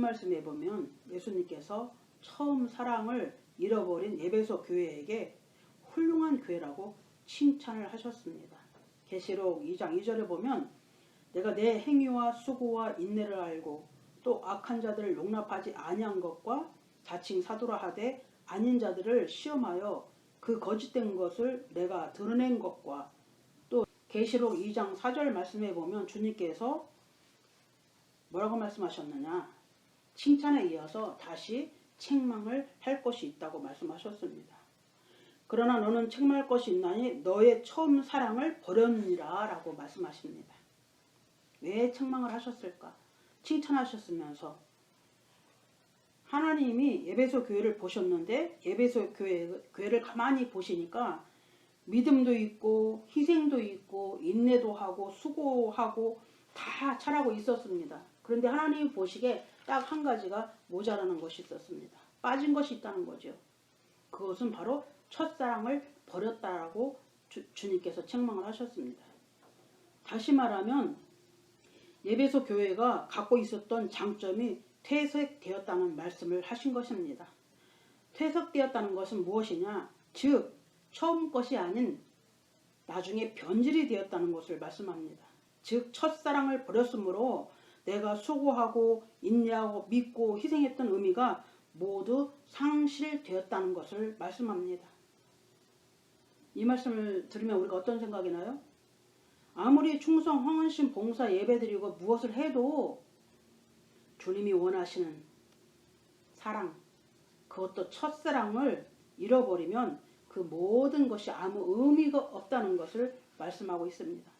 말씀에 보면 예수님께서 처음 사랑을 잃어버린 에베소 교회에게 훌륭한 교회라고 칭찬을 하셨습니다. 계시록 2장 2절에 보면 내가 내 행위와 수고와 인내를 알고 또 악한 자들을 용납하지 아니한 것과 자칭 사도라 하되 아닌 자들을 시험하여 그 거짓된 것을 내가 드러낸 것과 또 계시록 2장 4절 말씀에 보면 주님께서 뭐라고 말씀하셨느냐, 칭찬에 이어서 다시 책망을 할 것이 있다고 말씀하셨습니다. 그러나 너는 책망할 것이 있나니 너의 처음 사랑을 버렸느니라 라고 말씀하십니다. 왜 책망을 하셨을까? 칭찬하셨으면서 하나님이 에베소 교회를 보셨는데 에베소 교회를 가만히 보시니까 믿음도 있고 희생도 있고 인내도 하고 수고하고 다 잘하고 있었습니다. 그런데 하나님이 보시기에 딱 한 가지가 모자라는 것이 있었습니다. 빠진 것이 있다는 거죠. 그것은 바로 첫사랑을 버렸다라고 주님께서 책망을 하셨습니다. 다시 말하면 에베소 교회가 갖고 있었던 장점이 퇴색되었다는 말씀을 하신 것입니다. 퇴색되었다는 것은 무엇이냐? 즉 처음 것이 아닌 나중에 변질이 되었다는 것을 말씀합니다. 즉 첫사랑을 버렸으므로 내가 수고하고 인내하고 믿고 희생했던 의미가 모두 상실되었다는 것을 말씀합니다. 이 말씀을 들으면 우리가 어떤 생각이 나요? 아무리 충성, 헌신, 봉사, 예배드리고 무엇을 해도 주님이 원하시는 사랑, 그것도 첫사랑을 잃어버리면 그 모든 것이 아무 의미가 없다는 것을 말씀하고 있습니다.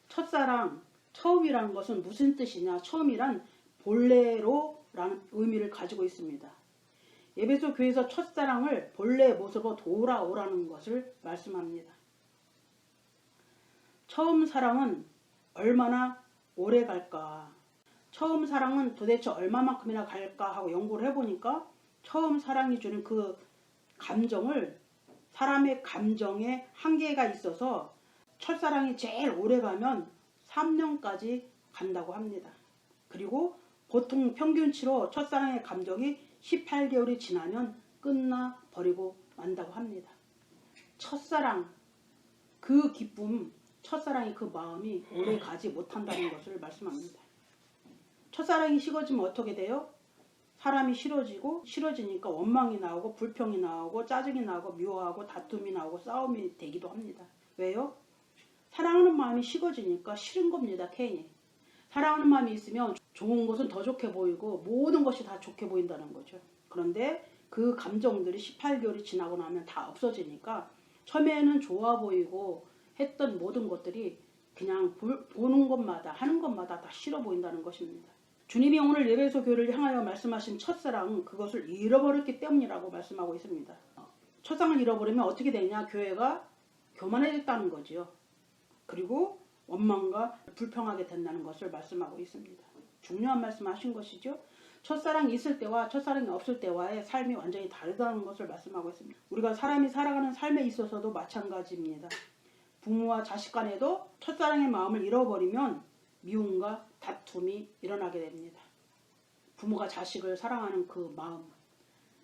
첫사랑, 처음이라는 것은 무슨 뜻이냐? 처음이란 본래로라는 의미를 가지고 있습니다. 에베소 교회에서 첫사랑을 본래의 모습으로 돌아오라는 것을 말씀합니다. 처음 사랑은 얼마나 오래 갈까? 처음 사랑은 도대체 얼마만큼이나 갈까 하고 연구를 해보니까 처음 사랑이 주는 그 감정을, 사람의 감정에 한계가 있어서 첫사랑이 제일 오래 가면 3년까지 간다고 합니다. 그리고 보통 평균치로 첫사랑의 감정이 18개월이 지나면 끝나버리고 만다고 합니다. 첫사랑, 그 기쁨, 첫사랑이 그 마음이 오래 가지 못한다는 것을 말씀합니다. 첫사랑이 식어지면 어떻게 돼요? 사람이 싫어지니까 원망이 나오고 불평이 나오고 짜증이 나오고 미워하고 다툼이 나오고 싸움이 되기도 합니다. 왜요? 사랑하는 마음이 식어지니까 싫은 겁니다. 괜히. 사랑하는 마음이 있으면 좋은 것은 더 좋게 보이고 모든 것이 다 좋게 보인다는 거죠. 그런데 그 감정들이 18개월이 지나고 나면 다 없어지니까 처음에는 좋아 보이고 했던 모든 것들이 그냥 보는 것마다 하는 것마다 다 싫어 보인다는 것입니다. 주님이 오늘 에베소 교회를 향하여 말씀하신 첫사랑, 그것을 잃어버렸기 때문이라고 말씀하고 있습니다. 첫사랑을 잃어버리면 어떻게 되냐? 교회가 교만해졌다는 거죠. 그리고 원망과 불평하게 된다는 것을 말씀하고 있습니다. 중요한 말씀하신 것이죠. 첫사랑이 있을 때와 첫사랑이 없을 때와의 삶이 완전히 다르다는 것을 말씀하고 있습니다. 우리가 사람이 살아가는 삶에 있어서도 마찬가지입니다. 부모와 자식 간에도 첫사랑의 마음을 잃어버리면 미움과 다툼이 일어나게 됩니다. 부모가 자식을 사랑하는 그 마음,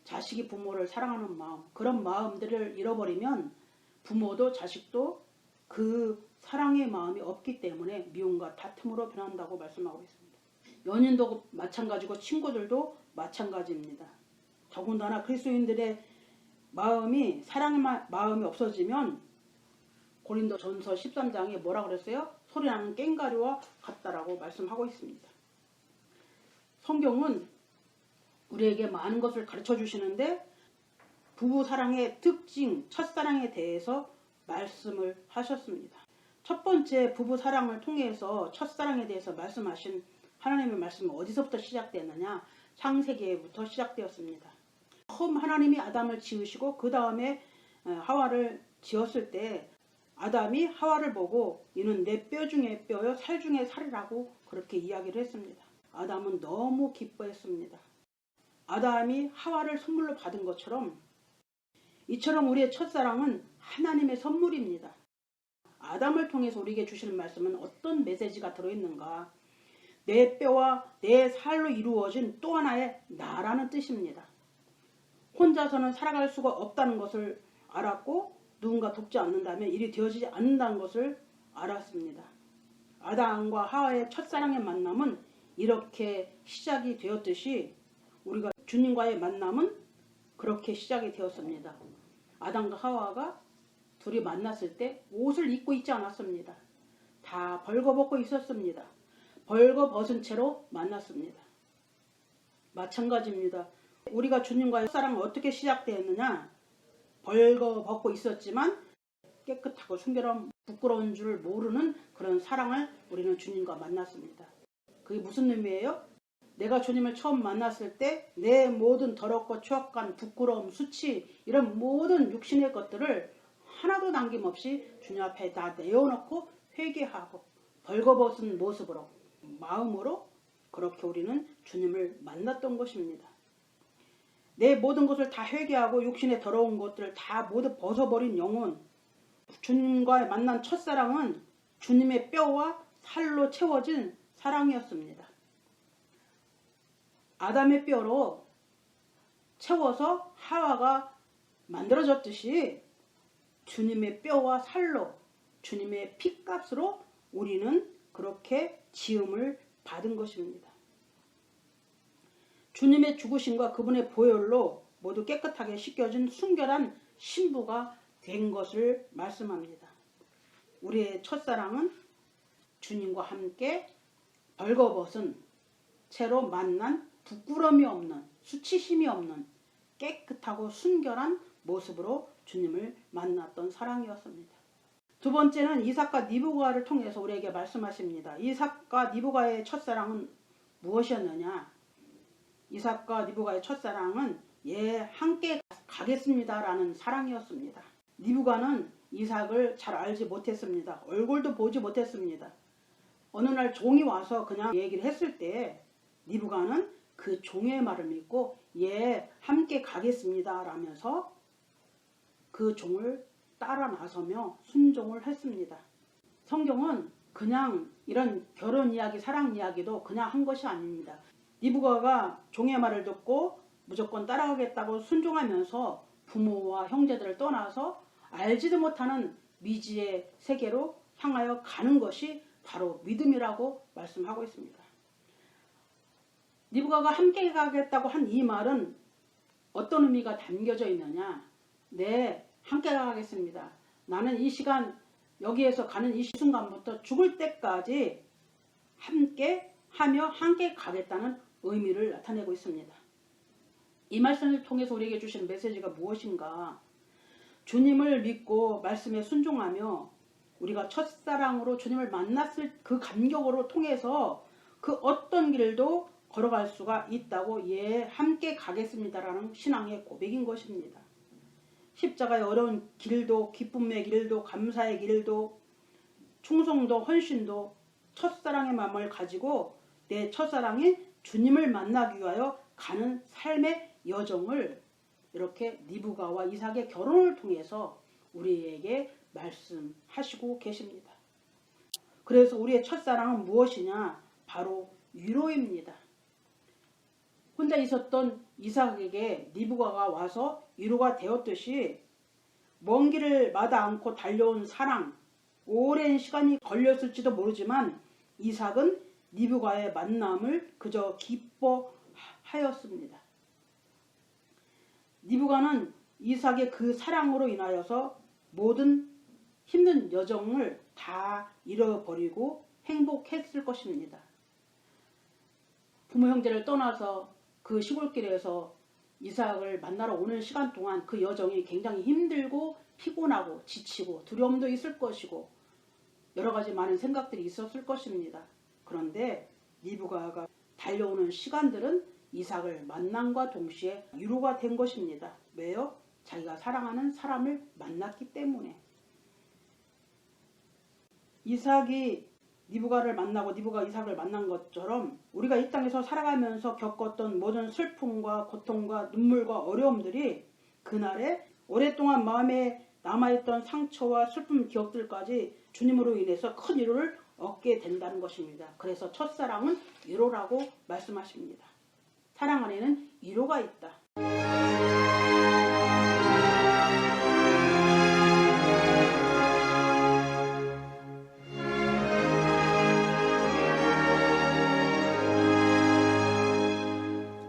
자식이 부모를 사랑하는 마음, 그런 마음들을 잃어버리면 부모도 자식도 그 사랑의 마음이 없기 때문에 미움과 다툼으로 변한다고 말씀하고 있습니다. 연인도 마찬가지고 친구들도 마찬가지입니다. 더군다나 그리스도인들의 마음이, 사랑의 마음이 없어지면 고린도전서 13장에 뭐라 그랬어요? 소리나는 꽹과리와 같다라고 말씀하고 있습니다. 성경은 우리에게 많은 것을 가르쳐 주시는데 부부 사랑의 특징, 첫사랑에 대해서 말씀을 하셨습니다. 첫 번째 부부 사랑을 통해서 첫사랑에 대해서 말씀하신 하나님의 말씀은 어디서부터 시작되느냐? 창세기에부터 시작되었습니다. 처음 하나님이 아담을 지으시고 그 다음에 하와를 지었을 때 아담이 하와를 보고 이는 내 뼈 중에 뼈요 살 중에 살이라고 그렇게 이야기를 했습니다. 아담은 너무 기뻐했습니다. 아담이 하와를 선물로 받은 것처럼 이처럼 우리의 첫사랑은 하나님의 선물입니다. 아담을 통해서 우리에게 주시는 말씀은 어떤 메시지가 들어있는가? 내 뼈와 내 살로 이루어진 또 하나의 나라는 뜻입니다. 혼자서는 살아갈 수가 없다는 것을 알았고 누군가 돕지 않는다면 일이 되어지지 않는다는 것을 알았습니다. 아담과 하와의 첫사랑의 만남은 이렇게 시작이 되었듯이 우리가 주님과의 만남은 그렇게 시작이 되었습니다. 아담과 하와가 둘이 만났을 때 옷을 입고 있지 않았습니다. 다 벌거벗고 있었습니다. 벌거벗은 채로 만났습니다. 마찬가지입니다. 우리가 주님과의 첫사랑은 어떻게 시작되었느냐? 벌거벗고 있었지만 깨끗하고 순결한 부끄러운 줄 모르는 그런 사랑을 우리는 주님과 만났습니다. 그게 무슨 의미예요? 내가 주님을 처음 만났을 때 내 모든 더럽고 추악한 부끄러움, 수치 이런 모든 육신의 것들을 하나도 남김없이 주님 앞에 다 내어놓고 회개하고 벌거벗은 모습으로 마음으로 그렇게 우리는 주님을 만났던 것입니다. 내 모든 것을 다 회개하고 육신의 더러운 것들을 다 모두 벗어버린 영혼, 주님과 만난 첫사랑은 주님의 뼈와 살로 채워진 사랑이었습니다. 아담의 뼈로 채워서 하와가 만들어졌듯이 주님의 뼈와 살로 주님의 피값으로 우리는 그렇게 지음을 받은 것입니다. 주님의 죽으심과 그분의 보혈로 모두 깨끗하게 씻겨진 순결한 신부가 된 것을 말씀합니다. 우리의 첫사랑은 주님과 함께 벌거벗은 채로 만난 부끄러움이 없는 수치심이 없는 깨끗하고 순결한 모습으로 주님을 만났던 사랑이었습니다. 두 번째는 이삭과 리브가를 통해서 우리에게 말씀하십니다. 이삭과 리브가의 첫사랑은 무엇이었느냐? 이삭과 리브가의 첫사랑은 함께 가겠습니다 라는 사랑이었습니다. 리브가는 이삭을 잘 알지 못했습니다. 얼굴도 보지 못했습니다. 어느 날 종이 와서 그냥 얘기를 했을 때 리브가는 그 종의 말을 믿고 함께 가겠습니다 라면서 그 종을 따라 나서며 순종을 했습니다. 성경은 그냥 이런 결혼 이야기, 사랑 이야기도 그냥 한 것이 아닙니다. 리브가가 종의 말을 듣고 무조건 따라가겠다고 순종하면서 부모와 형제들을 떠나서 알지도 못하는 미지의 세계로 향하여 가는 것이 바로 믿음이라고 말씀하고 있습니다. 리브가가 함께 가겠다고 한 이 말은 어떤 의미가 담겨져 있느냐? 네, 함께 가겠습니다. 나는 이 시간 여기에서 가는 이 순간부터 죽을 때까지 함께 하며 함께 가겠다는 의미를 나타내고 있습니다. 이 말씀을 통해서 우리에게 주시는 메시지가 무엇인가? 주님을 믿고 말씀에 순종하며 우리가 첫사랑으로 주님을 만났을 그 감격으로 통해서 그 어떤 길도 걸어갈 수가 있다고 함께 가겠습니다라는 신앙의 고백인 것입니다. 십자가의 어려운 길도 기쁨의 길도 감사의 길도 충성도 헌신도 첫사랑의 마음을 가지고 내 첫사랑인 주님을 만나기 위하여 가는 삶의 여정을 이렇게 리브가와 이삭의 결혼을 통해서 우리에게 말씀하시고 계십니다. 그래서 우리의 첫사랑은 무엇이냐? 바로 위로입니다. 혼자 있었던 이삭에게 리브가가 와서 위로가 되었듯이 먼 길을 마다 않고 달려온 사랑, 오랜 시간이 걸렸을지도 모르지만 이삭은 리브가의 만남을 그저 기뻐하였습니다. 리브가는 이삭의 그 사랑으로 인하여서 모든 힘든 여정을 다 잃어버리고 행복했을 것입니다. 부모 형제를 떠나서 그 시골길에서 이삭을 만나러 오는 시간 동안 그 여정이 굉장히 힘들고 피곤하고 지치고 두려움도 있을 것이고 여러 가지 많은 생각들이 있었을 것입니다. 그런데 리브가가 달려오는 시간들은 이삭을 만남과 동시에 위로가 된 것입니다. 왜요? 자기가 사랑하는 사람을 만났기 때문에. 이삭이 리브가를 만나고 리브가 이삭을 만난 것처럼 우리가 이 땅에서 살아가면서 겪었던 모든 슬픔과 고통과 눈물과 어려움들이 그날에 오랫동안 마음에 남아있던 상처와 슬픔 기억들까지 주님으로 인해서 큰 위로를 얻게 된다는 것입니다. 그래서 첫사랑은 위로라고 말씀하십니다. 사랑 안에는 위로가 있다.